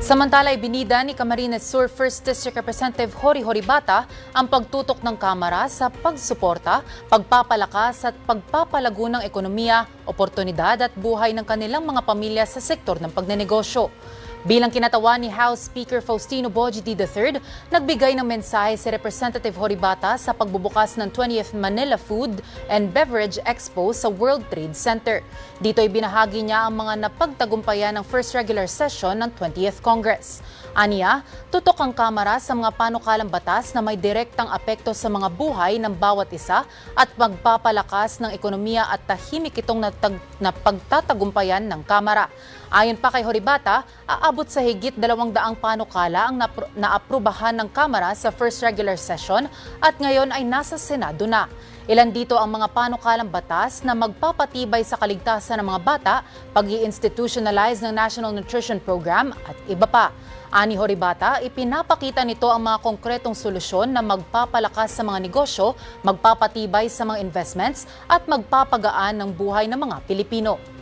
Samantala, ibinida ni Camarines Sur 1st District Representative Jory Horibata ang pagtutok ng Kamara sa pagsuporta, pagpapalakas at pagpapalago ng ekonomiya, oportunidad at buhay ng kanilang mga pamilya sa sektor ng pagnenegosyo. Bilang kinatawan ni House Speaker Faustino Bogie III, nagbigay ng mensahe si Representative Horibata sa pagbubukas ng 20th Manila Food and Beverage Expo sa World Trade Center. Dito ay binahagi niya ang mga napagtagumpayan ng first regular session ng 20th Congress. Aniya, tutok ang Kamara sa mga panukalang batas na may direktang apekto sa mga buhay ng bawat isa at magpapalakas ng ekonomiya at tahimik itong pagtatagumpayan ng Kamara. Ayon pa kay Horibata, aabot sa higit 200 panukala ang naaprubahan ng Kamara sa first regular session at ngayon ay nasa Senado na. Ilan dito ang mga panukalang batas na magpapatibay sa kaligtasan ng mga bata, pag-i-institutionalize ng National Nutrition Program at iba pa. Ani Horibata, ipinapakita nito ang mga konkretong solusyon na magpapalakas sa mga negosyo, magpapatibay sa mga investments at magpapagaan ng buhay ng mga Pilipino.